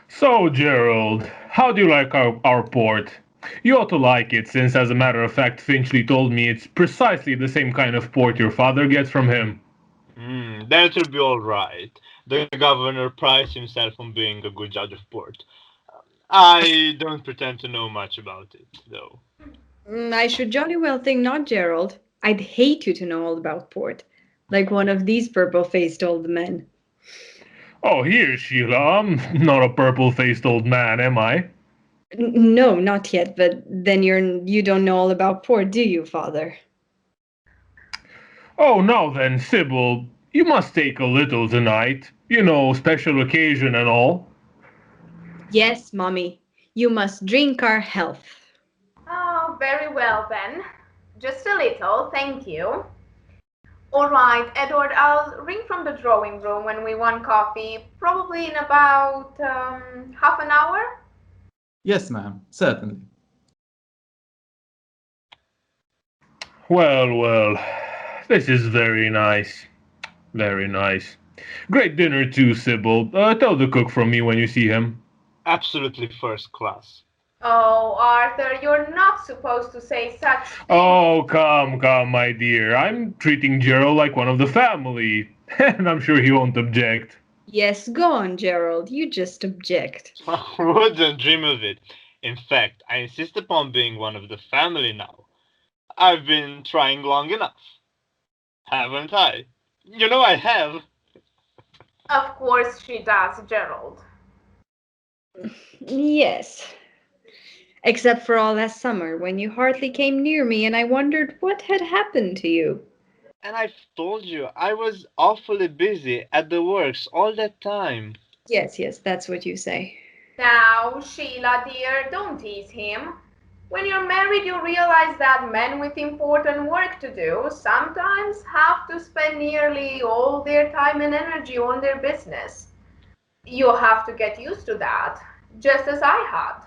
So, Gerald, how do you like our port? You ought to like it, since as a matter of fact, Finchley told me it's precisely the same kind of port your father gets from him. That'll be all right. The governor prides himself on being a good judge of port. I don't pretend to know much about it, though. I should jolly well think not, Gerald. I'd hate you to know all about port, like one of these purple-faced old men. Oh, here, Sheila, I'm not a purple-faced old man, am I? No, not yet, but then you don't know all about port, do you, father? Oh, now then, Sybil, you must take a little tonight. You know, special occasion and all. Yes, mommy, you must drink our health. Oh, very well then. Just a little, thank you. All right, Edward, I'll ring from the drawing room when we want coffee, probably in about half an hour. Yes, ma'am, certainly. Well, this is very nice. Very nice. Great dinner too, Sybil. Tell the cook from me when you see him. Absolutely first class. Oh, Arthur, you're not supposed to say such things. Oh, come, my dear. I'm treating Gerald like one of the family, and I'm sure he won't object. Yes, go on, Gerald. You just object. Wouldn't dream of it. In fact, I insist upon being one of the family now. I've been trying long enough. Haven't I? You know I have. Of course she does, Gerald. Yes. Except for all last summer, when you hardly came near me and I wondered what had happened to you. And I've told you, I was awfully busy at the works all that time. Yes, that's what you say. Now, Sheila dear, don't tease him. When you're married, you realize that men with important work to do sometimes have to spend nearly all their time and energy on their business. You have to get used to that, just as I had.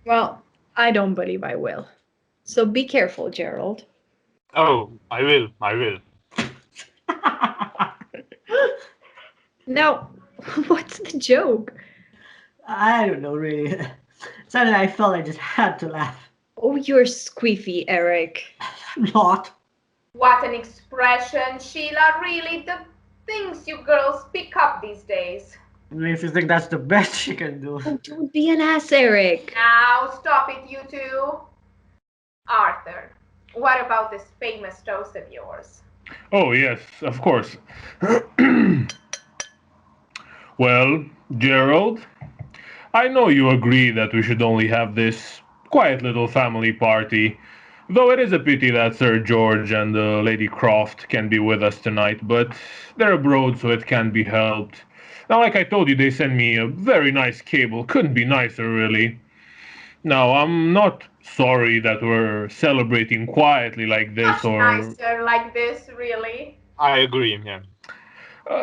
Well, I don't believe I will. So be careful, Gerald. Oh, I will. Now, what's the joke? I don't know, really. Suddenly I felt I just had to laugh. Oh, you're squeefy, Eric. I'm not. What an expression, Sheila, really, the things you girls pick up these days. If you think that's the best she can do. Oh, don't be an ass, Eric. Now, stop it, you two. Arthur, what about this famous toast of yours? Oh, yes, of course. Well, Gerald, I know you agree that we should only have this quiet little family party, though it is a pity that Sir George and Lady Croft can be with us tonight, but they're abroad, so it can't be helped. Now, like I told you, they sent me a very nice cable. Couldn't be nicer, really. Now, I'm not sorry that we're celebrating quietly like this, Much or nicer like this, really. I agree, yeah.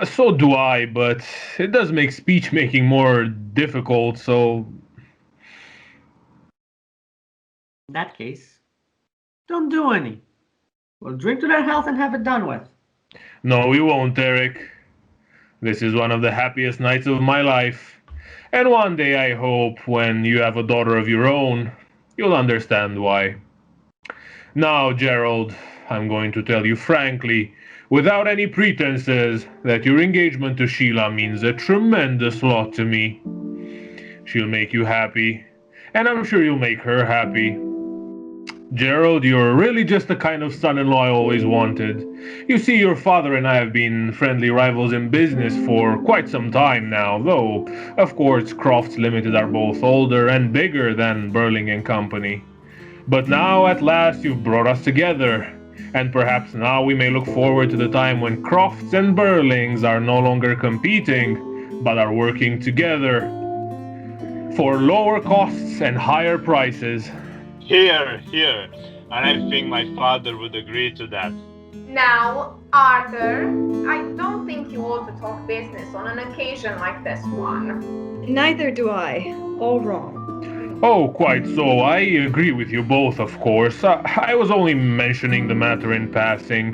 so do I, but it does make speech making more difficult, so In that case, don't do any. We'll drink to their health and have it done with. no, we won't, Eric. This is one of the happiest nights of my life. And one day I hope, when you have a daughter of your own, you'll understand why. Now, Gerald, I'm going to tell you frankly, without any pretenses, that your engagement to Sheila means a tremendous lot to me. She'll make you happy, and I'm sure you'll make her happy. Gerald, you're really just the kind of son-in-law I always wanted. You see, your father and I have been friendly rivals in business for quite some time now, though, of course, Crofts Limited are both older and bigger than Birling and Company. But now, at last, you've brought us together, and perhaps now we may look forward to the time when Crofts and Birlings are no longer competing, but are working together for lower costs and higher prices. Here, here. And I think my father would agree to that. Now, Arthur, I don't think you ought to talk business on an occasion like this one. Neither do I. All wrong. Oh, quite so. I agree with you both, of course. I was only mentioning the matter in passing.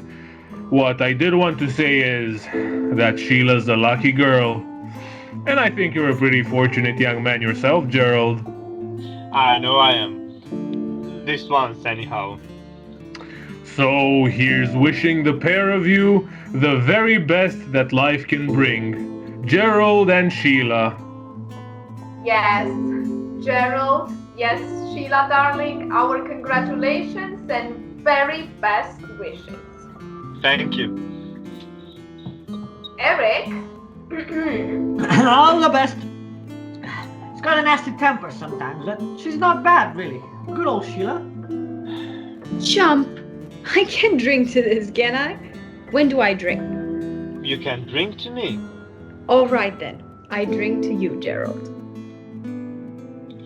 What I did want to say is that Sheila's a lucky girl. And I think you're a pretty fortunate young man yourself, Gerald. I know I am. This once, anyhow. So here's wishing the pair of you the very best that life can bring. Gerald and Sheila. Yes, Gerald, yes, Sheila, darling, our congratulations and very best wishes. Thank you. Eric? All the best. She's got a nasty temper sometimes, but she's not bad, really. Good old Sheila. Chump! I can't drink to this, can I? When do I drink? You can drink to me. All right then. I drink to you, Gerald.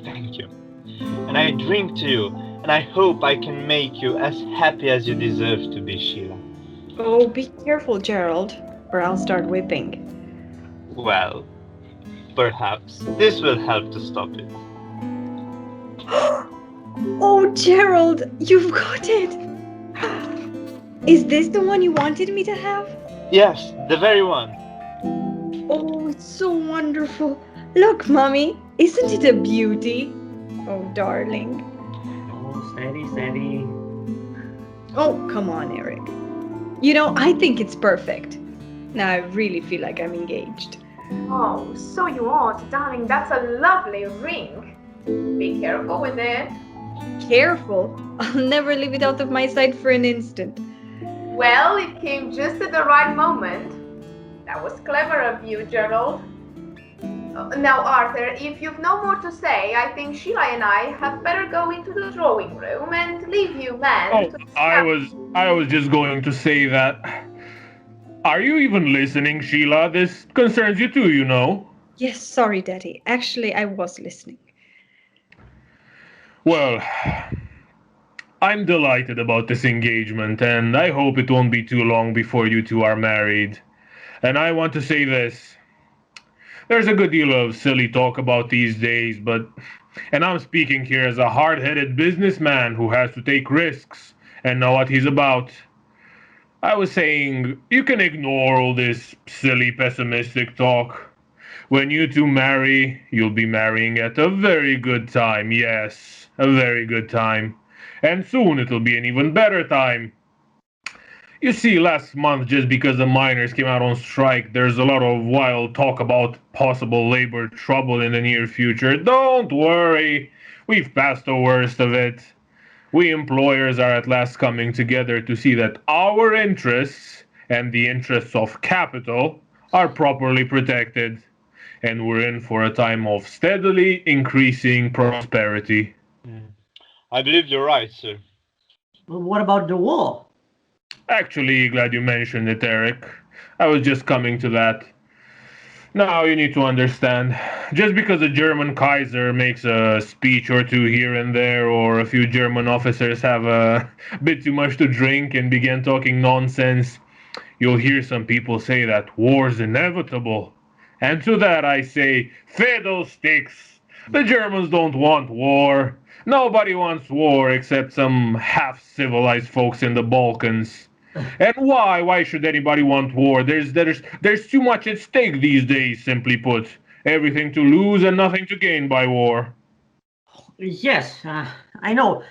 Thank you. And I drink to you, and I hope I can make you as happy as you deserve to be, Sheila. Oh, be careful, Gerald, or I'll start whipping. Well, perhaps this will help to stop it. Oh, Gerald, you've got it! Is this the one you wanted me to have? Yes, the very one. Oh, it's so wonderful. Look, Mommy, isn't it a beauty? Oh, darling. Oh, steady, steady. Oh, come on, Eric. You know, I think it's perfect. Now I really feel like I'm engaged. Oh, so you ought, darling, that's a lovely ring. Be careful with it. Careful. I'll never leave it out of my sight for an instant. Well, it came just at the right moment. That was clever of you, Gerald. Now, Arthur, if you've no more to say, I think Sheila and I have better go into the drawing room and leave you men Oh, to I was just going to say that. Are you even listening, Sheila? This concerns you too, you know. Yes, sorry, Daddy. Actually, I was listening. Well, I'm delighted about this engagement, and I hope it won't be too long before you two are married. And I want to say this. There's a good deal of silly talk about these days, and I'm speaking here as a hard-headed businessman who has to take risks and know what he's about. I was saying, you can ignore all this silly pessimistic talk. When you two marry, you'll be marrying at a very good time, yes, a very good time. And soon it'll be an even better time. You see, last month, just because the miners came out on strike, there's a lot of wild talk about possible labor trouble in the near future. Don't worry, we've passed the worst of it. We employers are at last coming together to see that our interests and the interests of capital are properly protected. And we're in for a time of steadily increasing prosperity. I believe you're right, sir. But what about the war? Actually, glad you mentioned it, Eric. I was just coming to that. Now you need to understand, just because a German Kaiser makes a speech or two here and there, or a few German officers have a bit too much to drink and begin talking nonsense, you'll hear some people say that war's inevitable. And to that I say, fiddlesticks! The Germans don't want war. Nobody wants war except some half-civilized folks in the Balkans. And why? Why should anybody want war? There's too much at stake these days, simply put. Everything to lose and nothing to gain by war. Yes, I know.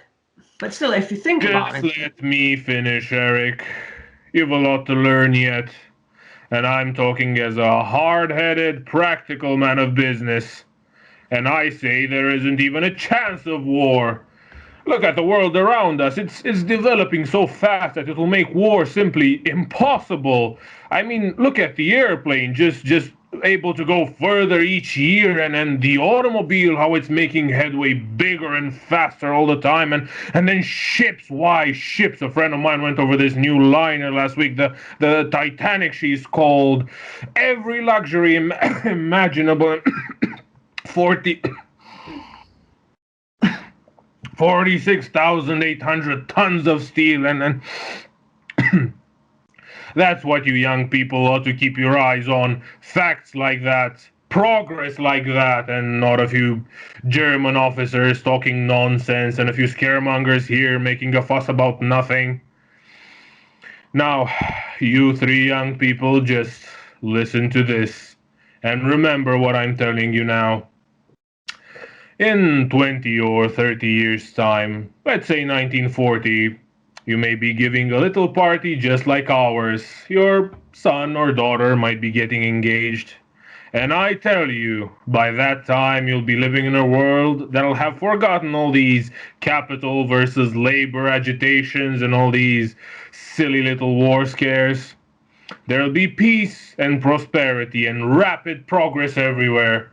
But still, if you think about Just it, let me finish, Eric. You've a lot to learn yet. And I'm talking as a hard-headed, practical man of business. And I say there isn't even a chance of war. Look at the world around us. It's developing so fast that it'll make war simply impossible. I mean, look at the airplane, just able to go further each year, and then the automobile, how it's making headway bigger and faster all the time, and then ships. Why ships? A friend of mine went over this new liner last week, the Titanic, she's called. Every luxury imaginable. 40 46,800 tons of steel, and that's what you young people ought to keep your eyes on. Facts like that, progress like that, and not a few German officers talking nonsense and a few scaremongers here making a fuss about nothing. Now, you three young people, just listen to this and remember what I'm telling you now. In 20 or 30 years' time, let's say 1940, you may be giving a little party just like ours. Your son or daughter might be getting engaged. And I tell you, by that time you'll be living in a world that'll have forgotten all these capital versus labor agitations and all these silly little war scares. There'll be peace and prosperity and rapid progress everywhere.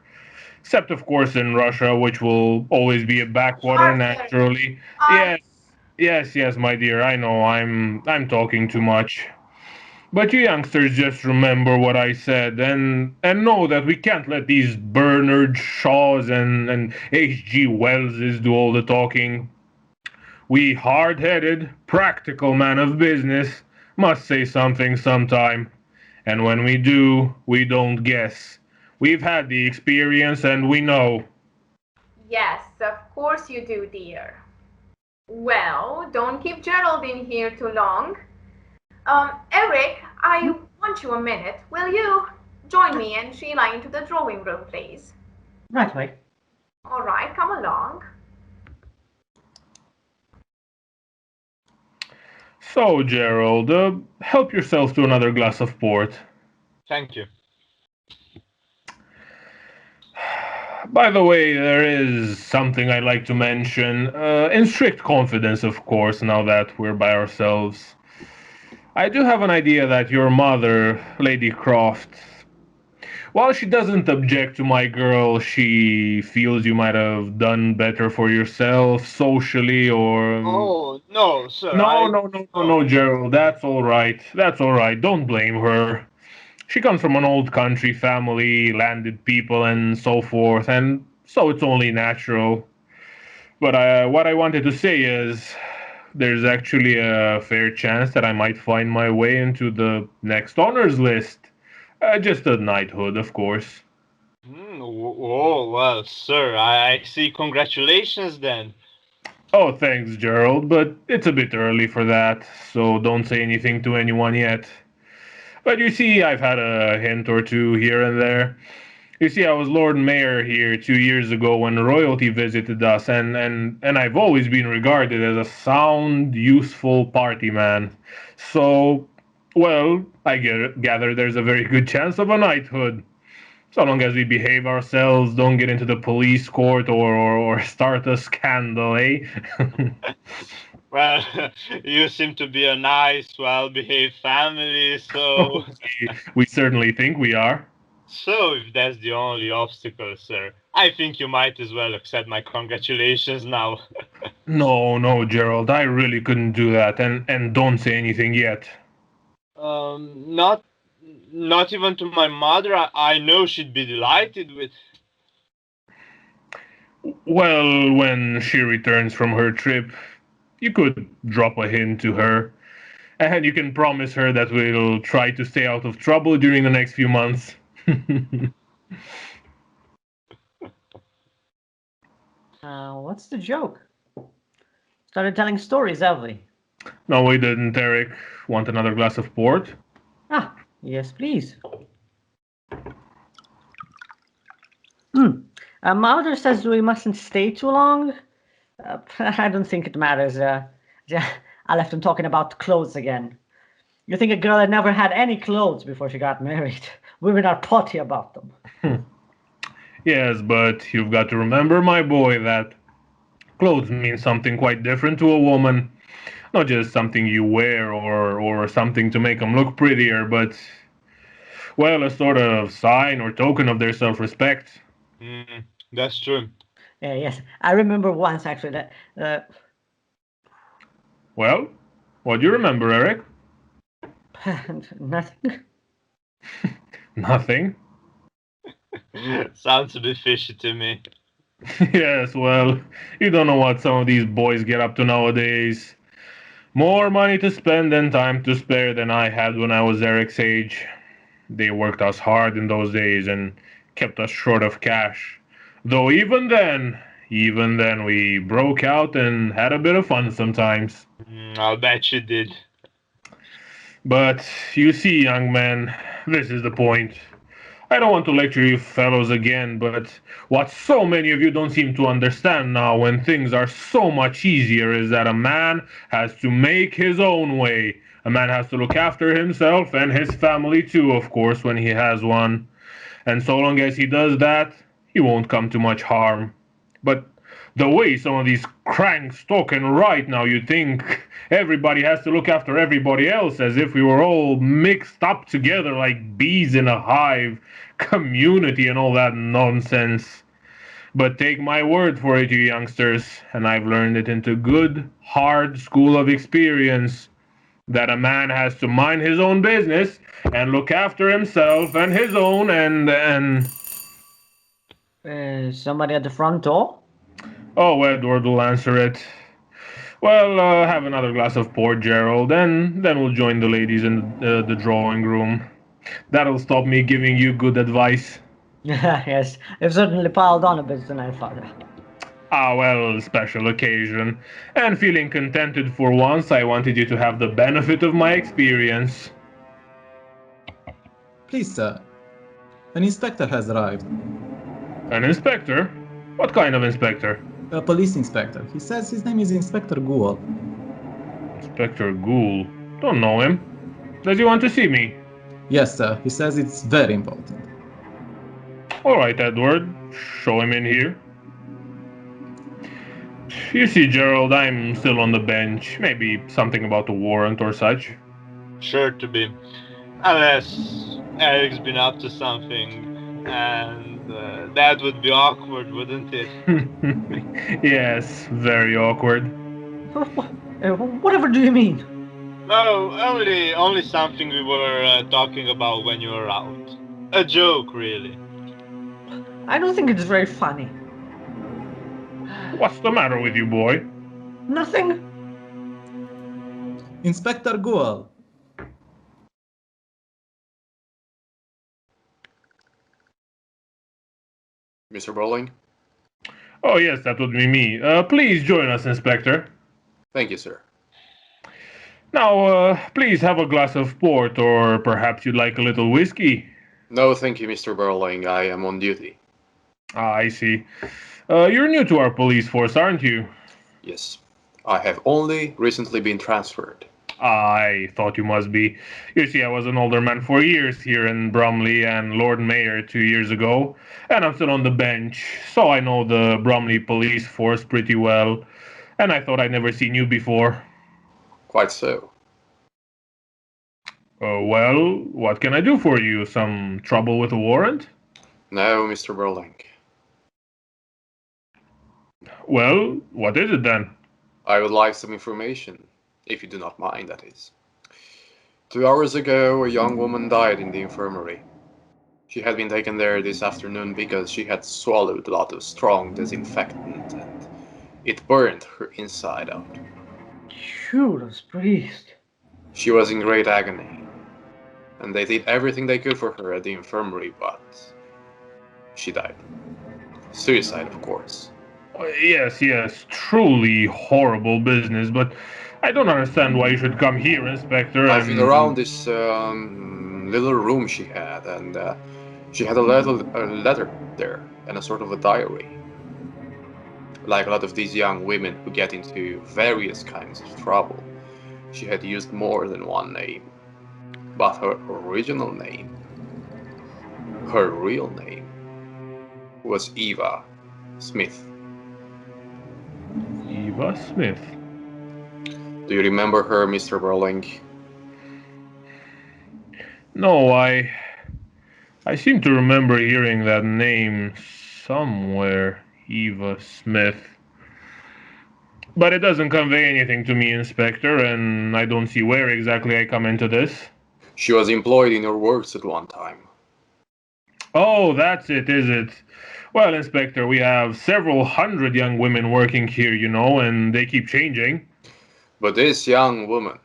Except, of course, in Russia, which will always be a backwater Arthur, naturally. Arthur, Yes, yes, my dear. I know I'm talking too much. But you youngsters just remember what I said and know that we can't let these Bernard Shaws and H.G. Wellses do all the talking. We hard-headed, practical men of business must say something sometime. And when we do, we don't guess. We've had the experience and we know. yes, of course you do, dear. Well, don't keep Gerald in here too long. Eric, I want you a minute. Will you join me and Sheila into the drawing room, please? right away. All right, come along. So, Gerald, help yourself to another glass of port. Thank you. By the way, there is something I'd like to mention. In strict confidence, of course, now that we're by ourselves. I do have an idea that your mother, Lady Croft, while she doesn't object to my girl, she feels you might have done better for yourself socially or. Oh, no, sir. No, Gerald. That's all right. That's all right. Don't blame her. She comes from an old country family, landed people, and so forth, and so it's only natural. But what I wanted to say is, there's actually a fair chance that I might find my way into the next honors list. Just a knighthood, of course. Oh, well, sir, I see. Congratulations then. Oh, thanks, Gerald, but it's a bit early for that, so don't say anything to anyone yet. But you see, I've had a hint or two here and there. You see, I was Lord Mayor here 2 years ago when royalty visited us, and I've always been regarded as a sound, useful party man. So, well, gather there's a very good chance of a knighthood. So long as we behave ourselves, don't get into the police court or start a scandal, eh? Well, you seem to be a nice, well-behaved family, so... We certainly think we are. So, if that's the only obstacle, sir, I think you might as well accept my congratulations now. No, Gerald, I really couldn't do that, and don't say anything yet. Um, not Not even to my mother. I know she'd be delighted with. Well, when she returns from her trip, you could drop a hint to her, and you can promise her that we'll try to stay out of trouble during the next few months. What's the joke? Started telling stories, have we? No, we didn't, Eric. Want another glass of port? Ah, yes, please. Mother says we mustn't stay too long. I don't think it matters. I left him talking about clothes again. You think a girl had never had any clothes before she got married? Women are potty about them. Yes, but you've got to remember, my boy, that clothes mean something quite different to a woman. Not just something you wear or something to make them look prettier, but, well, a sort of sign or token of their self-respect. That's true. Yes, I remember once actually that. Well, what do you remember, Eric? Nothing. Nothing? Sounds a bit fishy to me. Yes, well, you don't know what some of these boys get up to nowadays. More money to spend and time to spare than I had when I was Eric's age. They worked us hard in those days and kept us short of cash. Though even then we broke out and had a bit of fun sometimes. I'll bet you did. But you see, young man, this is the point. I don't want to lecture you fellows again, but what so many of you don't seem to understand now when things are so much easier is that a man has to make his own way. A man has to look after himself and his family too, of course, when he has one. And so long as he does that, he won't come to much harm. But the way some of these cranks talking right now, you think everybody has to look after everybody else as if we were all mixed up together like bees in a hive, community and all that nonsense. But take my word for it, you youngsters, and I've learned it into good, hard school of experience, that a man has to mind his own business and look after himself and his own and Somebody at the front door? oh, Edward will answer it. Well, have another glass of port, Gerald, and then we'll join the ladies in the drawing room. That'll stop me giving you good advice. Yes, you've certainly piled on a bit tonight, Father. Ah, well, special occasion. And feeling contented for once, I wanted you to have the benefit of my experience. Please, sir. An inspector has arrived. An inspector? What kind of inspector? A police inspector. He says his name is Inspector Goole. Inspector Goole. Don't know him. Does he want to see me? Yes, sir. He says it's very important. All right, Edward. Show him in here. You see, Gerald, I'm still on the bench. Maybe something about the warrant or such. Sure to be. Unless Eric's been up to something, and that would be awkward, wouldn't it? Yes, very awkward. Whatever do you mean? No, only something we were talking about when you were out. A joke, really. I don't think it's very funny. What's the matter with you, boy? Nothing. Inspector Goole. Mr. Birling? Oh, yes, that would be me. Please join us, Inspector. Thank you, sir. Now, please have a glass of port, or perhaps you'd like a little whiskey. No, thank you, Mr. Birling. I am on duty. Ah, I see. You're new to our police force, aren't you? Yes. I have only recently been transferred. I thought you must be. You see, I was an older man for years here in Bromley and Lord Mayor 2 years ago, and I'm still on the bench, so I know the Bromley police force pretty well, and I thought I'd never seen you before. Quite so. Well, what can I do for you? Some trouble with a warrant? No, Mr. Birling. Well, what is it then? I would like some information, if you do not mind, that is. 2 hours ago, a young woman died in the infirmary. She had been taken there this afternoon because she had swallowed a lot of strong disinfectant and it burned her inside out. Judas Priest. She was in great agony, and they did everything they could for her at the infirmary, but she died. Suicide, of course. Yes, truly horrible business, but I don't understand why you should come here, Inspector, I've been and... around this little room she had, and she had a letter there, and a sort of a diary. Like a lot of these young women who get into various kinds of trouble, she had used more than one name. But her original name, her real name, was Eva Smith. Eva Smith. Do you remember her, Mr. Birling? No, I seem to remember hearing that name somewhere, Eva Smith. But it doesn't convey anything to me, Inspector, and I don't see where exactly I come into this. She was employed in your works at one time. Oh, that's it, is it? Well, Inspector, we have several hundred young women working here, you know, and they keep changing. But this young woman,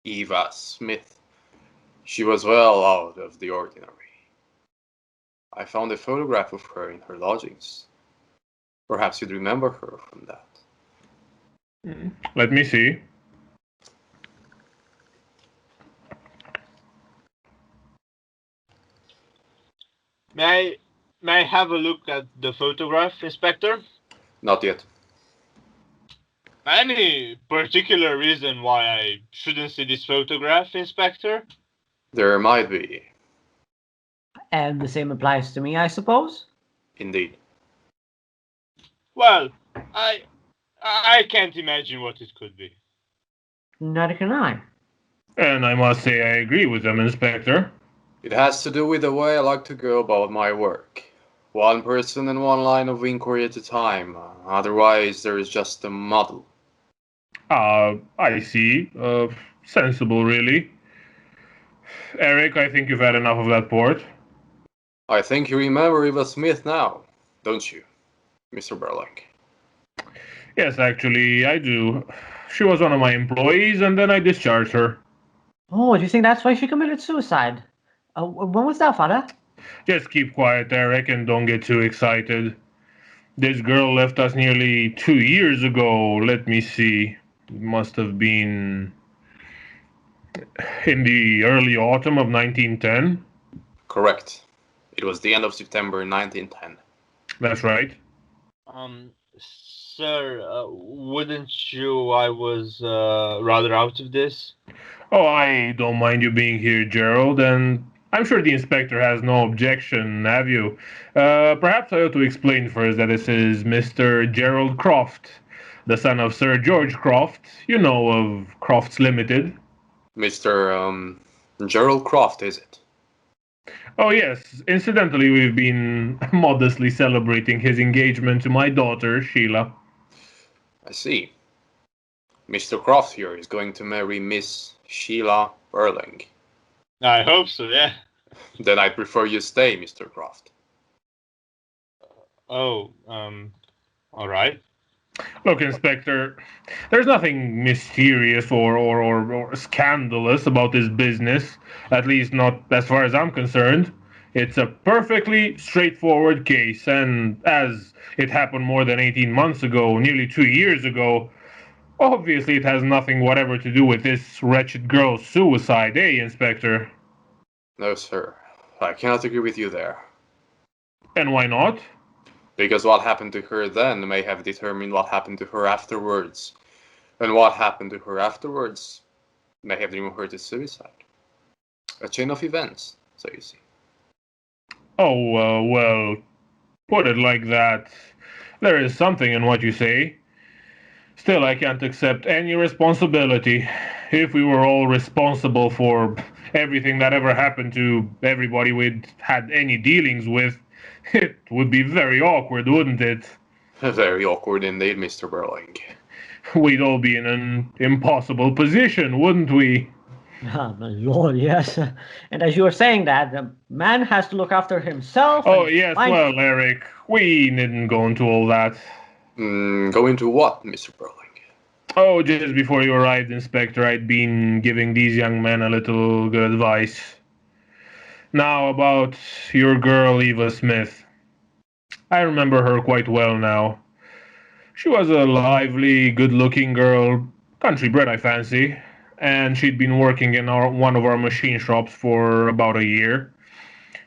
Eva Smith, she was well out of the ordinary. I found a photograph of her in her lodgings. Perhaps you'd remember her from that. Let me see. May I have a look at the photograph, Inspector? Not yet. Any particular reason why I shouldn't see this photograph, Inspector? There might be. And the same applies to me, I suppose? Indeed. Well, I can't imagine what it could be. Neither can I. And I must say I agree with them, Inspector. It has to do with the way I like to go about my work. One person and one line of inquiry at a time. Otherwise, there is just a muddle. I see. Sensible, really. Eric, I think you've had enough of that port. I think you remember Eva Smith now, don't you, Mr. Birling? Yes, actually, I do. She was one of my employees, and then I discharged her. Oh, do you think that's why she committed suicide? When was that, Father? Just keep quiet, Eric, and don't get too excited. This girl left us nearly 2 years ago. Let me see. It must have been in the early autumn of 1910. Correct. It was the end of September 1910. That's right. Sir, wouldn't you? I was rather out of this. Oh, I don't mind you being here, Gerald, and I'm sure the inspector has no objection, have you? Perhaps I ought to explain first that this is Mr. Gerald Croft, the son of Sir George Croft, you know, of Crofts Limited. Mr. Gerald Croft, is it? Oh, yes. Incidentally, we've been modestly celebrating his engagement to my daughter, Sheila. I see. Mr. Croft here is going to marry Miss Sheila Birling. I hope so, yeah. Then I'd prefer you stay, Mr. Croft. Oh, all right. Look, Inspector, there's nothing mysterious or scandalous about this business, at least not as far as I'm concerned. It's a perfectly straightforward case, and as it happened more than 18 months ago, nearly 2 years ago, obviously it has nothing whatever to do with this wretched girl's suicide, eh, Inspector? No, sir. I cannot agree with you there. And why not? Because what happened to her then may have determined what happened to her afterwards. And what happened to her afterwards may have driven her to suicide. A chain of events, so you see. Oh, well, put it like that. There is something in what you say. Still, I can't accept any responsibility. If we were all responsible for everything that ever happened to everybody we'd had any dealings with, it would be very awkward, wouldn't it? Very awkward indeed, Mr. Birling. We'd all be in an impossible position, wouldn't we? Ah, my lord, yes. And as you were saying that, the man has to look after himself Oh, and yes, mind. well, Eric, we needn't go into all that. Go into what, Mr. Birling? Oh, just before you arrived, Inspector, I'd been giving these young men a little good advice. Now, about your girl, Eva Smith. I remember her quite well now. She was a lively, good-looking girl, country bred, I fancy, and she'd been working in one of our machine shops for about a year.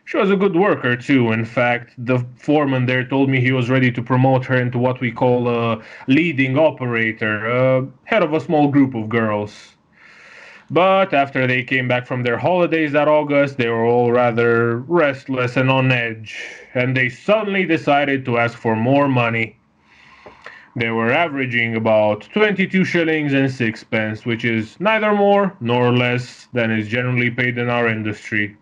She was a good worker, too. In fact, the foreman there told me he was ready to promote her into what we call a leading operator, head of a small group of girls. But after they came back from their holidays that August, they were all rather restless and on edge, and they suddenly decided to ask for more money. They were averaging about 22 shillings and sixpence, which is neither more nor less than is generally paid in our industry.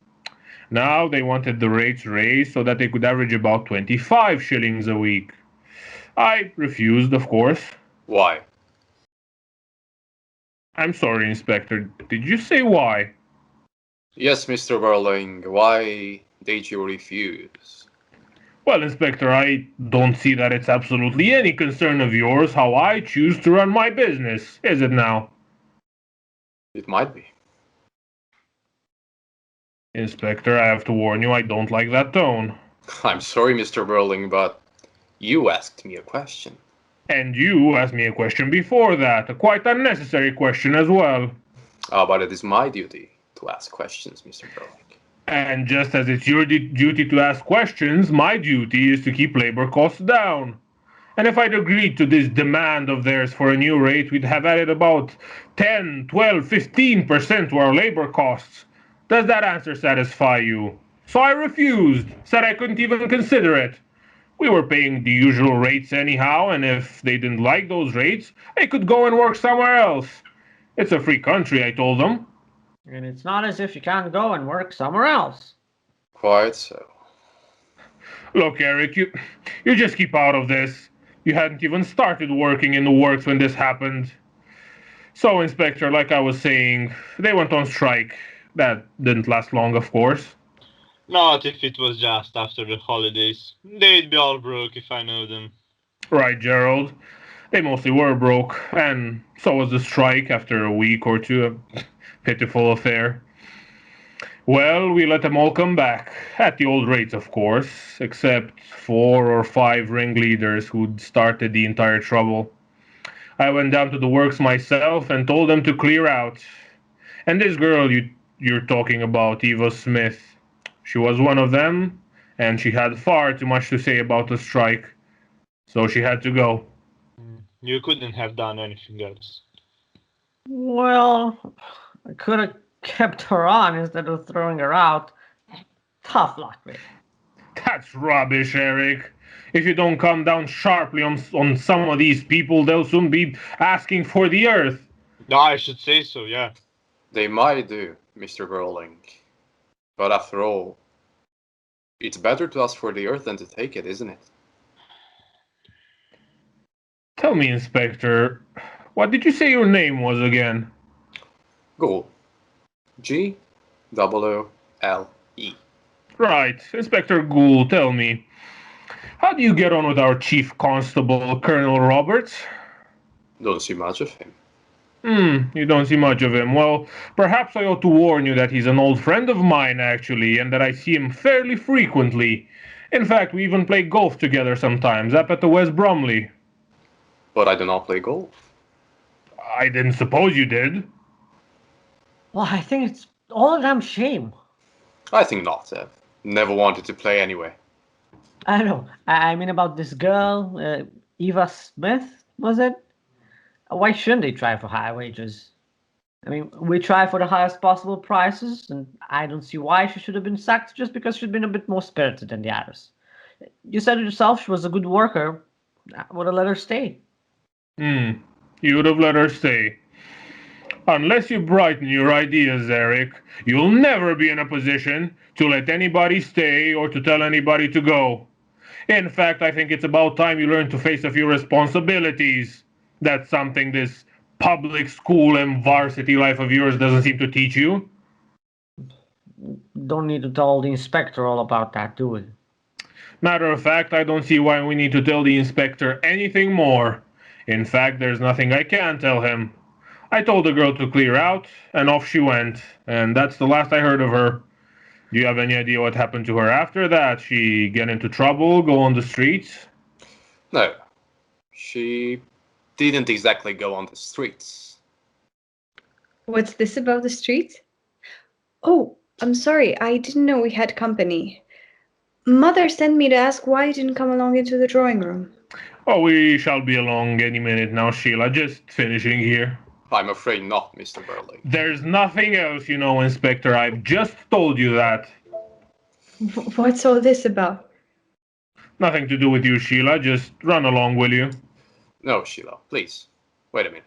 Now they wanted the rates raised so that they could average about 25 shillings a week. I refused, of course. Why? I'm sorry, Inspector. Did you say why? Yes, Mr. Birling, why did you refuse? Well, Inspector, I don't see that it's absolutely any concern of yours how I choose to run my business, is it now? It might be. Inspector, I have to warn you, I don't like that tone. I'm sorry, Mr. Birling, but you asked me a question. And you asked me a question before that, a quite unnecessary question as well. But it is my duty to ask questions, Mr. Birling. And just as it's your duty to ask questions, my duty is to keep labor costs down. And if I'd agreed to this demand of theirs for a new rate, we'd have added about 10, 12, 15% to our labor costs. Does that answer satisfy you? So I refused, said I couldn't even consider it. We were paying the usual rates anyhow, and if they didn't like those rates, they could go and work somewhere else. It's a free country, I told them. And it's not as if you can't go and work somewhere else. Quite so. Look, Eric, you just keep out of this. You hadn't even started working in the works when this happened. So, Inspector, like I was saying, they went on strike. That didn't last long, of course. Not if it was just after the holidays. They'd be all broke if I know them. Right, Gerald. They mostly were broke, and so was the strike after a week or two. A pitiful affair. Well, we let them all come back, at the old rates, of course, except 4 or 5 ringleaders who'd started the entire trouble. I went down to the works myself and told them to clear out. And this girl you're talking about, Eva Smith, she was one of them, and she had far too much to say about the strike, so she had to go. You couldn't have done anything else. Well, I could have kept her on instead of throwing her out. Tough luck, really. That's rubbish, Eric. If you don't come down sharply on some of these people, they'll soon be asking for the earth. I should say so, yeah. They might do, Mr. Birling. But after all, it's better to ask for the earth than to take it, isn't it? Tell me, Inspector, what did you say your name was again? Goole. Goole. Right, Inspector Goole, tell me. How do you get on with our Chief Constable, Colonel Roberts? Don't see much of him. You don't see much of him. Well, perhaps I ought to warn you that he's an old friend of mine, actually, and that I see him fairly frequently. In fact, we even play golf together sometimes, up at the West Bromley. But I do not play golf. I didn't suppose you did. Well, I think it's all a damn shame. I think not. Never wanted to play anyway. I don't know. I mean about this girl, Eva Smith, was it? Why shouldn't they try for higher wages? I mean, we try for the highest possible prices, and I don't see why she should have been sacked just because she'd been a bit more spirited than the others. You said it yourself, she was a good worker. I would have let her stay. You would have let her stay. Unless you brighten your ideas, Eric, you'll never be in a position to let anybody stay or to tell anybody to go. In fact, I think it's about time you learn to face a few responsibilities. That's something this public school and varsity life of yours doesn't seem to teach you? Don't need to tell the inspector all about that, do we? Matter of fact, I don't see why we need to tell the inspector anything more. In fact, there's nothing I can tell him. I told the girl to clear out, and off she went, and that's the last I heard of her. Do you have any idea what happened to her after that? She get into trouble, go on the streets? No, she didn't exactly go on the streets. What's this about the streets? Oh, I'm sorry, I didn't know we had company. Mother sent me to ask why you didn't come along into the drawing room. Oh, we shall be along any minute now, Sheila. Just finishing here. I'm afraid not, Mr. Birling. There's nothing else, you know, Inspector. I've just told you that. What's all this about? Nothing to do with you, Sheila. Just run along, will you? No, Sheila, please. Wait a minute.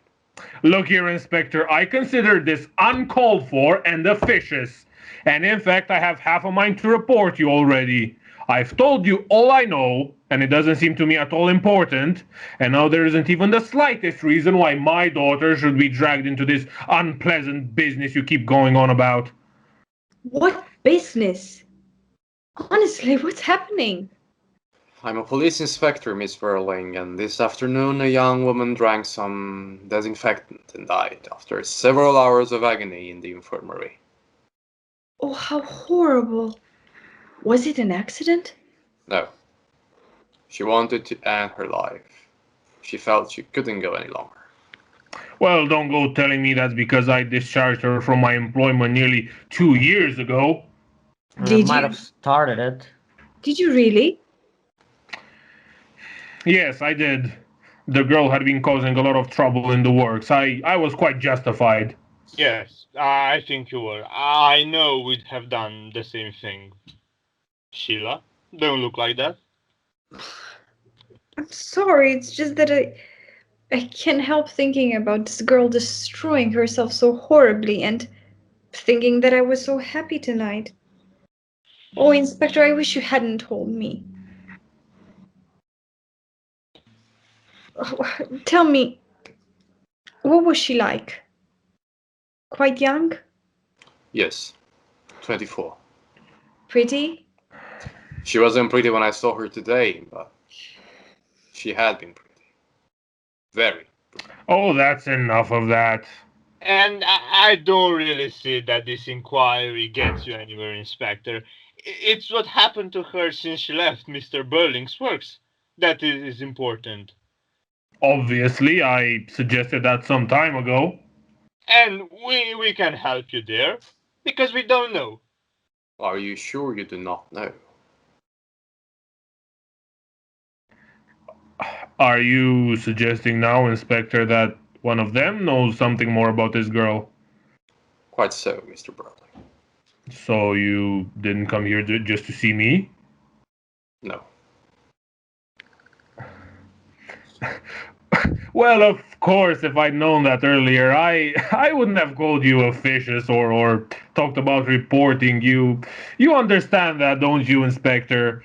Look here, Inspector. I consider this uncalled for and officious. And in fact, I have half a mind to report you already. I've told you all I know, and it doesn't seem to me at all important. And now there isn't even the slightest reason why my daughter should be dragged into this unpleasant business you keep going on about. What business? Honestly, what's happening? I'm a police inspector, Miss Birling, and this afternoon a young woman drank some disinfectant and died after several hours of agony in the infirmary. Oh, how horrible. Was it an accident? No. She wanted to end her life. She felt she couldn't go any longer. Well, don't go telling me that's because I discharged her from my employment nearly 2 years ago. Did Might you? have started it. Did you really? Yes, I did. The girl had been causing a lot of trouble in the works. I was quite justified. Yes, I think you were. I know we'd have done the same thing. Sheila, don't look like that. I'm sorry, it's just that I can't help thinking about this girl destroying herself so horribly and thinking that I was so happy tonight. Oh, Inspector, I wish you hadn't told me. Oh, tell me, what was she like? Quite young? Yes, 24. Pretty? She wasn't pretty when I saw her today, but she had been pretty. Very pretty. Oh, that's enough of that. And I don't really see that this inquiry gets you anywhere, Inspector. It's what happened to her since she left Mr. Birling's works that is important. Obviously, I suggested that some time ago. And we can help you there, because we don't know. Are you sure you do not know? Are you suggesting now, Inspector, that one of them knows something more about this girl? Quite so, Mr. Birling. So you didn't come here just to see me? No. Well, of course, if I'd known that earlier, I wouldn't have called you officious or talked about reporting you. You understand that, don't you, Inspector?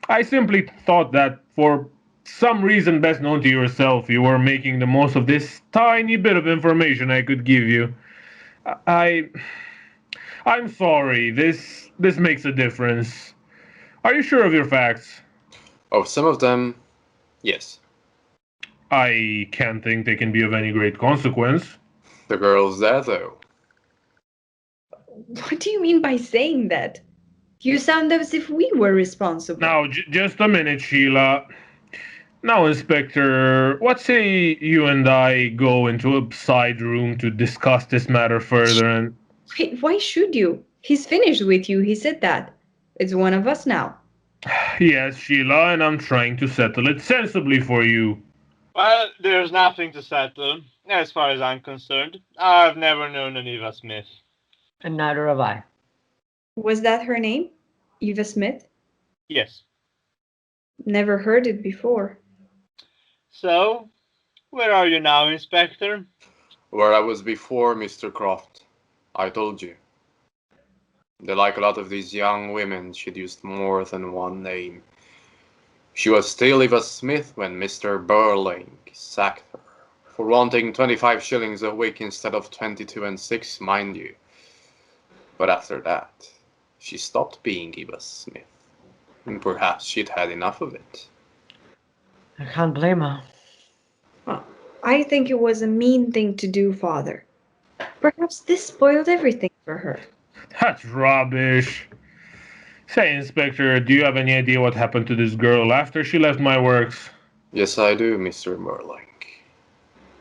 I simply thought that for some reason best known to yourself, you were making the most of this tiny bit of information I could give you. I'm sorry. This makes a difference. Are you sure of your facts? Oh, some of them, yes. I can't think they can be of any great consequence. The girl's dead, though. What do you mean by saying that? You sound as if we were responsible. Now, just a minute, Sheila. Now, Inspector, what say you and I go into a side room to discuss this matter further and... Wait, why should you? He's finished with you, he said that. It's one of us now. Yes, Sheila, and I'm trying to settle it sensibly for you. Well, there's nothing to settle, as far as I'm concerned. I've never known an Eva Smith. And neither have I. Was that her name? Eva Smith? Yes. Never heard it before. So, where are you now, Inspector? Where I was before, Mr. Croft. I told you. They like a lot of these young women, she'd used more than one name. She was still Eva Smith when Mr. Birling sacked her. For wanting 25 shillings a week instead of 22 and 6, mind you. But after that, she stopped being Eva Smith. And perhaps she'd had enough of it. I can't blame her. Well, I think it was a mean thing to do, Father. Perhaps this spoiled everything for her. That's rubbish. Say, Inspector, do you have any idea what happened to this girl after she left my works? Yes, I do, Mr. Birling.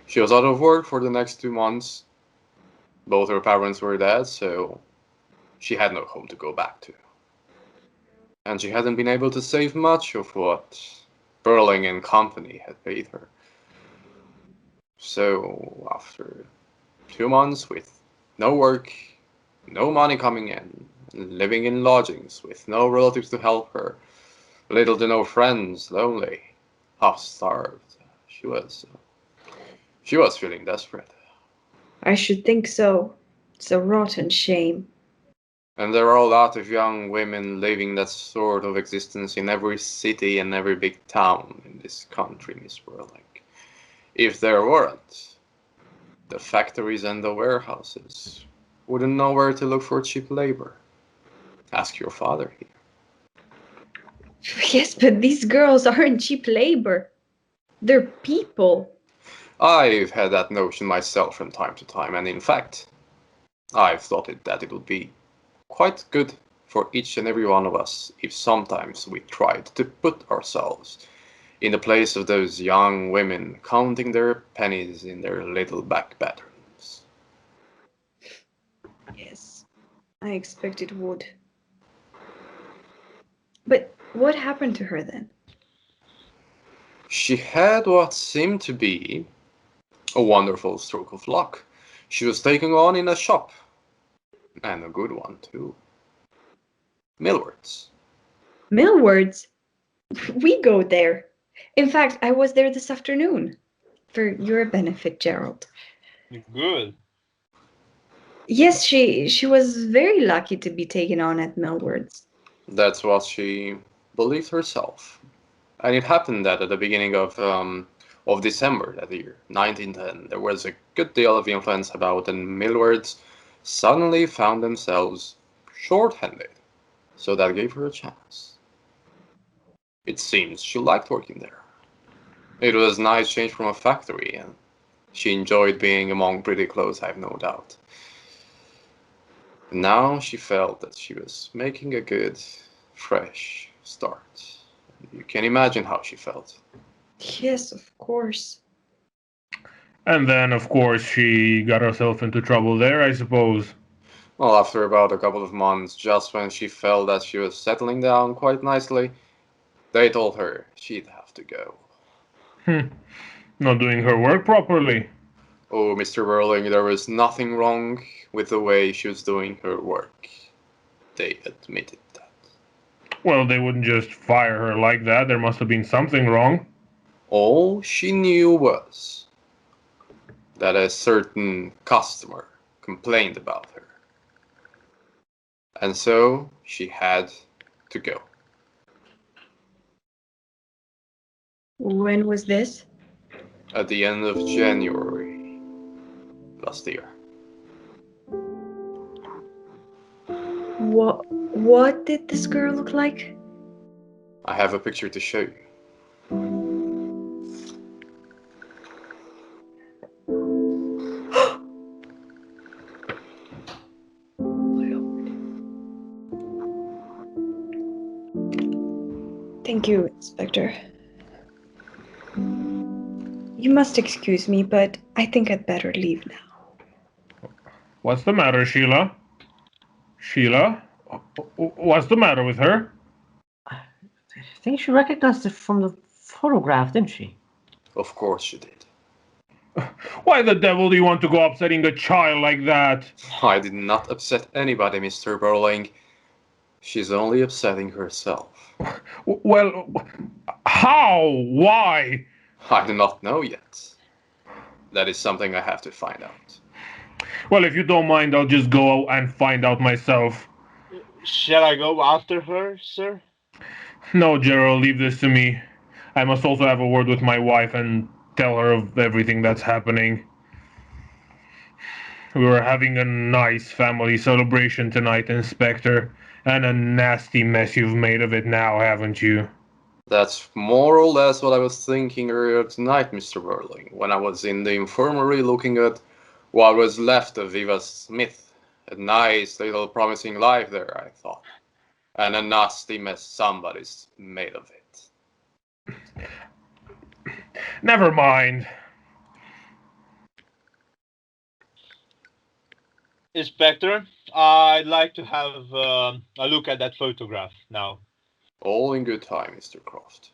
She was out of work for the next 2 months. Both her parents were dead, so she had no home to go back to. And she hadn't been able to save much of what Birling and company had paid her. So, after 2 months with no work, no money coming in, living in lodgings with no relatives to help her, little to no friends, lonely, half-starved, she was feeling desperate. I should think so. It's a rotten shame. And there are a lot of young women living that sort of existence in every city and every big town in this country, Miss Birling. If there weren't, the factories and the warehouses wouldn't know where to look for cheap labor. Ask your father here. Yes, but these girls aren't cheap labor. They're people. I've had that notion myself from time to time, and in fact, I've thought that it would be quite good for each and every one of us if sometimes we tried to put ourselves in the place of those young women counting their pennies in their little back bedrooms. Yes, I expect it would. But what happened to her then? She had what seemed to be a wonderful stroke of luck. She was taken on in a shop, and a good one too. Millwards. Millwards? We go there. In fact, I was there this afternoon. For your benefit, Gerald. Good. Yes, she was very lucky to be taken on at Millwards. That's what she believed herself. And it happened that at the beginning of December that year, 1910, there was a good deal of influence about, and Millwards suddenly found themselves short-handed. So that gave her a chance. It seems she liked working there. It was a nice change from a factory, and she enjoyed being among pretty clothes, I've no doubt. Now she felt that she was making a good, fresh start. You can imagine how she felt. Yes, of course. And then, of course, she got herself into trouble there, I suppose. Well, after about a couple of months, just when she felt that she was settling down quite nicely, they told her she'd have to go. Not doing her work properly. Oh, Mr. Birling, there was nothing wrong with the way she was doing her work. They admitted that. Well, they wouldn't just fire her like that. There must have been something wrong. All she knew was that a certain customer complained about her. And so she had to go. When was this? At the end of January last year. What did this girl look like? I have a picture to show you. Thank you, Inspector. You must excuse me, but I think I'd better leave now. What's the matter, Sheila? Sheila? What's the matter with her? I think she recognized it from the photograph, didn't she? Of course she did. Why the devil do you want to go upsetting a child like that? I did not upset anybody, Mr. Birling. She's only upsetting herself. Well, how? Why? I do not know yet. That is something I have to find out. Well, if you don't mind, I'll just go and find out myself. Shall I go after her, sir? No, Gerald, leave this to me. I must also have a word with my wife, and tell her of everything that's happening. We were having a nice family celebration tonight, Inspector, and a nasty mess you've made of it now, haven't you? That's more or less what I was thinking earlier tonight, Mr. Birling, when I was in the infirmary looking at what was left of Viva Smith. A nice little promising life there, I thought. And a nasty mess somebody's made of it. Never mind. Inspector, I'd like to have a look at that photograph now. All in good time, Mr. Croft.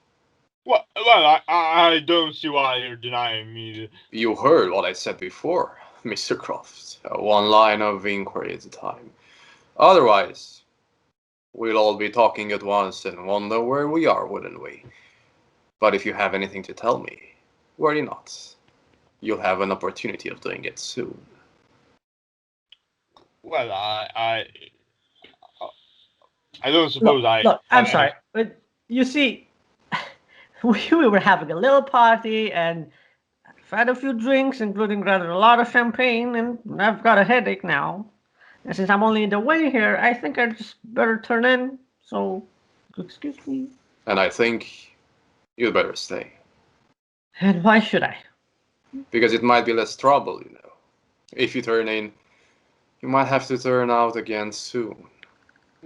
Well, I don't see why you're denying me. You heard what I said before, Mr. Croft. One line of inquiry at a time. Otherwise, we'll all be talking at once and wonder where we are, wouldn't we? But if you have anything to tell me, worry not. You'll have an opportunity of doing it soon. Well, I don't suppose Look, I'm sorry, but you see, we were having a little party and I've had a few drinks, including rather a lot of champagne, and I've got a headache now. And since I'm only in the way here, I think I just better turn in. So, excuse me. And I think you'd better stay. And why should I? Because it might be less trouble, you know. If you turn in, you might have to turn out again soon.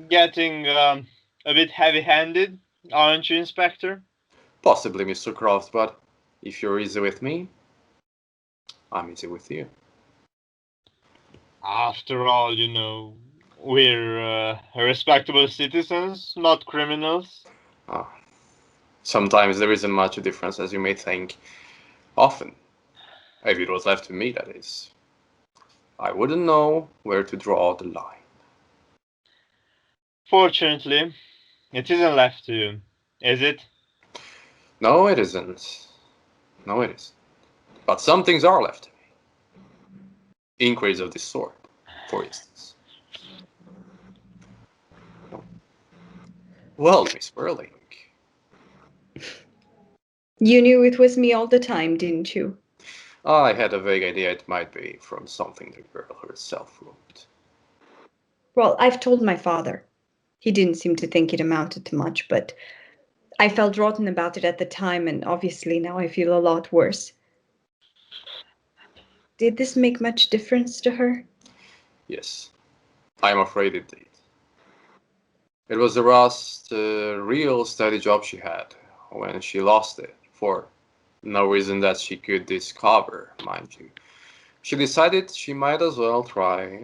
Getting a bit heavy-handed, aren't you, Inspector? Possibly, Mr. Croft, but if you're easy with me, I'm easy with you. After all, you know, we're respectable citizens, not criminals. Sometimes there isn't much a difference as you may think. Often, if it was left to me, that is. I wouldn't know where to draw the line. Fortunately, it isn't left to you, is it? No, it isn't. No, it isn't. But some things are left to me. Inquiries of this sort, for instance. Well, Miss Birling. You knew it was me all the time, didn't you? I had a vague idea it might be from something the girl herself wrote. Well, I've told my father. He didn't seem to think it amounted to much, but I felt rotten about it at the time, and obviously now I feel a lot worse. Did this make much difference to her? Yes, I'm afraid it did. It was the last real steady job she had when she lost it, for no reason that she could discover, mind you. She decided she might as well try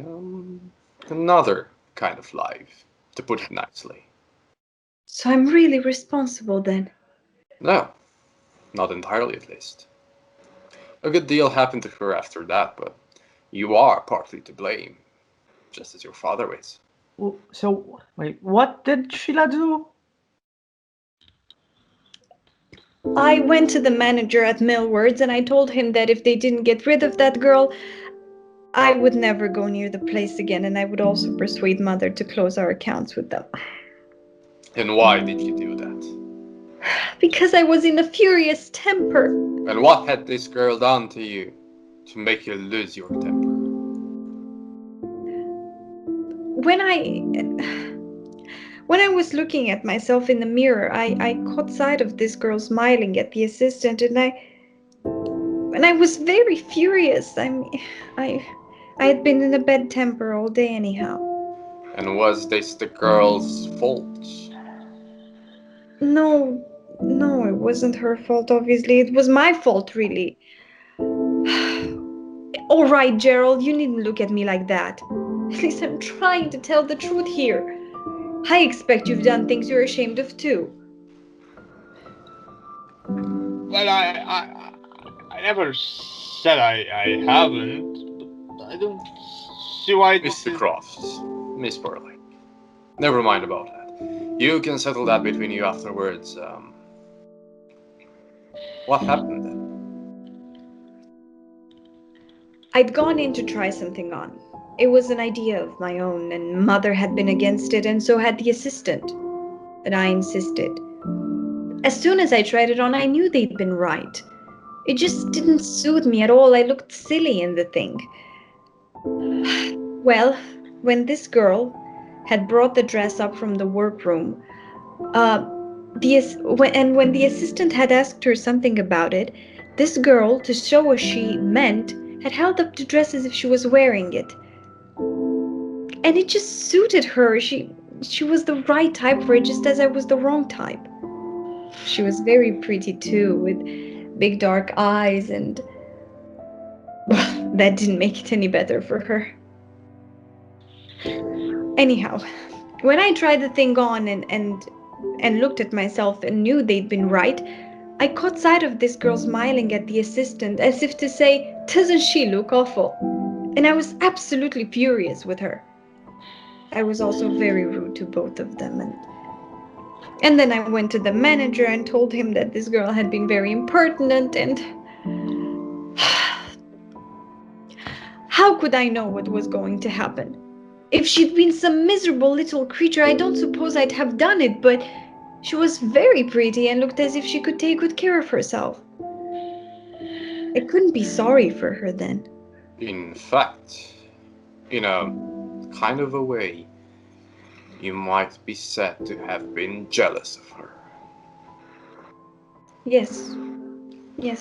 another kind of life, to put it nicely. So I'm really responsible then? No, not entirely at least. A good deal happened to her after that, but you are partly to blame, just as your father is. So, wait, what did Sheila do? I went to the manager at Millwards and I told him that if they didn't get rid of that girl, I would never go near the place again, and I would also persuade Mother to close our accounts with them. And why did you do that? Because I was in a furious temper. And what had this girl done to you to make you lose your temper? When I was looking at myself in the mirror, I caught sight of this girl smiling at the assistant, and I was very furious. I had been in a bad temper all day anyhow. And was this the girl's fault? No, it wasn't her fault, obviously. It was my fault, really. All right, Gerald, you needn't look at me like that. At least I'm trying to tell the truth here. I expect you've done things you're ashamed of, too. Well, I never said I haven't, but I don't see why this Mr. Crofts, Miss Birling. Never mind about that. You can settle that between you afterwards. What happened then? I'd gone in to try something on. It was an idea of my own, and Mother had been against it, and so had the assistant. But I insisted. As soon as I tried it on, I knew they'd been right. It just didn't suit me at all. I looked silly in the thing. Well, when this girl had brought the dress up from the workroom, when the assistant had asked her something about it, this girl, to show what she meant, had held up the dress as if she was wearing it. And it just suited her. She was the right type for it, just as I was the wrong type. She was very pretty too, with big dark eyes, and well, that didn't make it any better for her. Anyhow, when I tried the thing on and looked at myself and knew they'd been right, I caught sight of this girl smiling at the assistant as if to say, "Doesn't she look awful?" And I was absolutely furious with her. I was also very rude to both of them, and then I went to the manager and told him that this girl had been very impertinent, and how could I know what was going to happen? If she'd been some miserable little creature, I don't suppose I'd have done it, but she was very pretty and looked as if she could take good care of herself. I couldn't be sorry for her then. In fact, in a kind of a way, you might be said to have been jealous of her. Yes,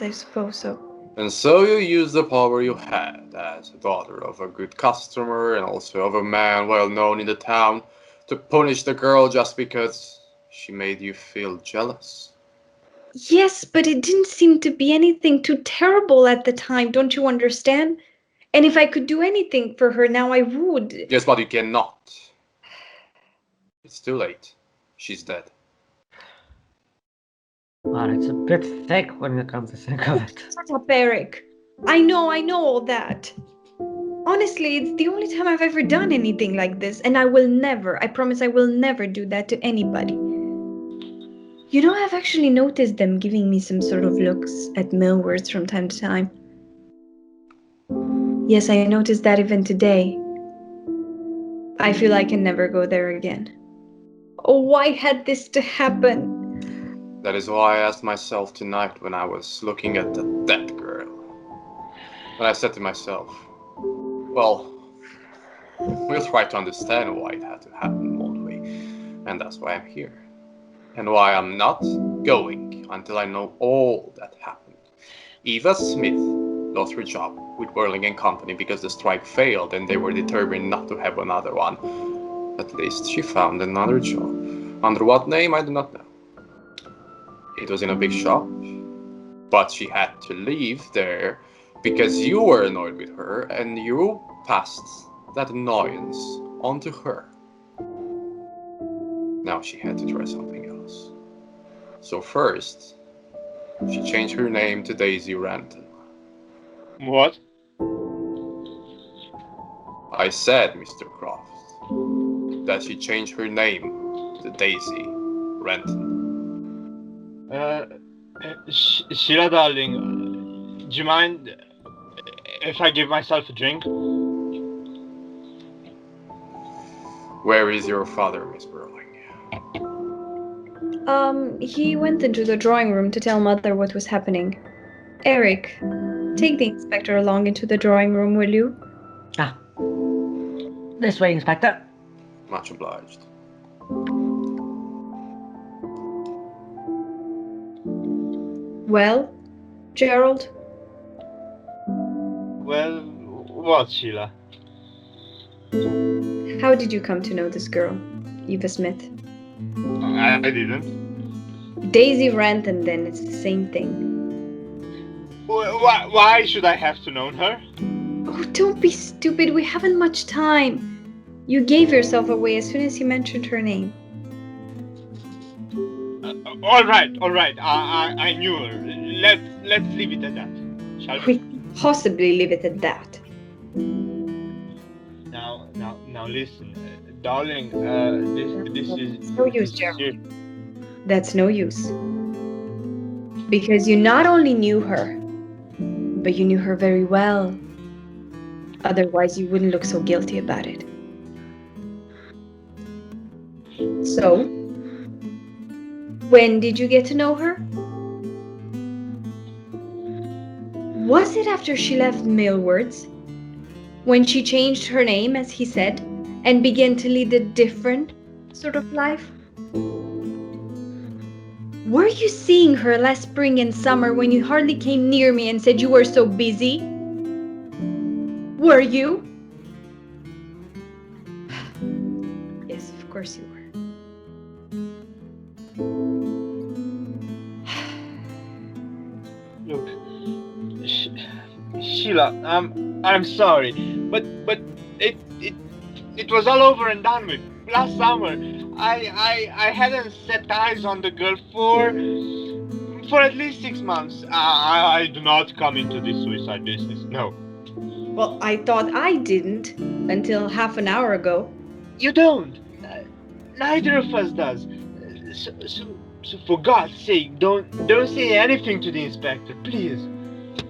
I suppose so. And so you used the power you had as a daughter of a good customer and also of a man well known in the town to punish the girl just because she made you feel jealous. Yes, but it didn't seem to be anything too terrible at the time, don't you understand? And if I could do anything for her now, I would. Yes, but you cannot. It's too late. She's dead. Well, it's a bit thick when you come to think of it. Shut up, Eric. I know all that. Honestly, it's the only time I've ever done anything like this, and I promise I will never do that to anybody. You know, I've actually noticed them giving me some sort of looks at Millwards from time to time. Yes, I noticed that even today. I feel I can never go there again. Oh, why had this to happen? That is why I asked myself tonight when I was looking at the dead girl. And I said to myself, well, we'll try to understand why it had to happen, won't we? And that's why I'm here. And why I'm not going until I know all that happened. Eva Smith lost her job with Birling and Company because the strike failed and they were determined not to have another one. At least she found another job. Under what name, I do not know. It was in a big shop, but she had to leave there because you were annoyed with her and you passed that annoyance on to her. Now she had to try something else. So first, she changed her name to Daisy Ranton. What? I said, Mr. Croft, that she changed her name to Daisy Ranton. Sheila, darling, do you mind if I give myself a drink? Where is your father, Miss Birling? He went into the drawing room to tell Mother what was happening. Eric, take the inspector along into the drawing room, will you? Ah. This way, Inspector. Much obliged. Well, Gerald? Well, what, Sheila? How did you come to know this girl, Eva Smith? I didn't. Daisy Ranton, then, it's the same thing. Why should I have to know her? Oh, don't be stupid, we haven't much time. You gave yourself away as soon as you mentioned her name. All right. I knew her. Let's leave it at that, shall we? We can't possibly leave it at that. Now listen, darling. This is no use, Gerald. That's no use. Because you not only knew her, but you knew her very well. Otherwise, you wouldn't look so guilty about it. So, when did you get to know her? Was it after she left Millwards? When she changed her name, as he said, and began to lead a different sort of life? Were you seeing her last spring and summer when you hardly came near me and said you were so busy? Were you? Yes, of course you were. Look, Sheila, I'm sorry, but it was all over and done with last summer. I hadn't set eyes on the girl for at least 6 months. I do not come into this suicide business. No. Well, I thought I didn't until half an hour ago. You don't. Neither of us does. So for God's sake, don't say anything to the inspector, please.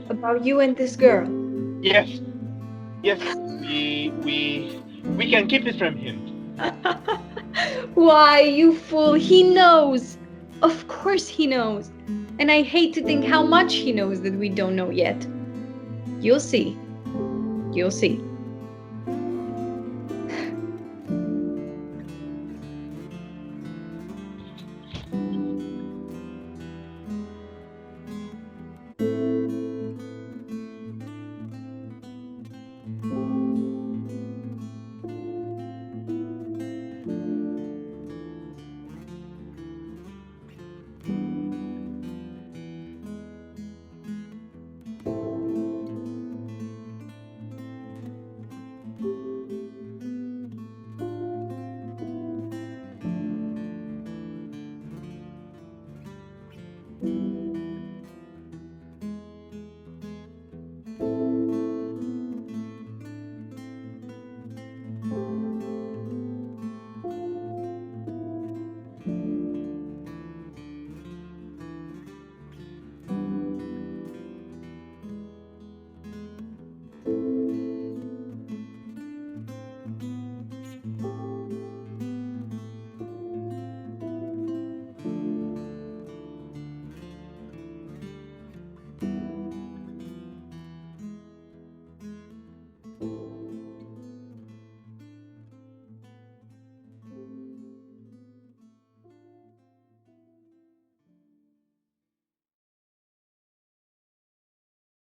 About you and this girl. Yes. We can keep it from him. Why, you fool, he knows. Of course he knows. And I hate to think how much he knows that we don't know yet. You'll see. You'll see.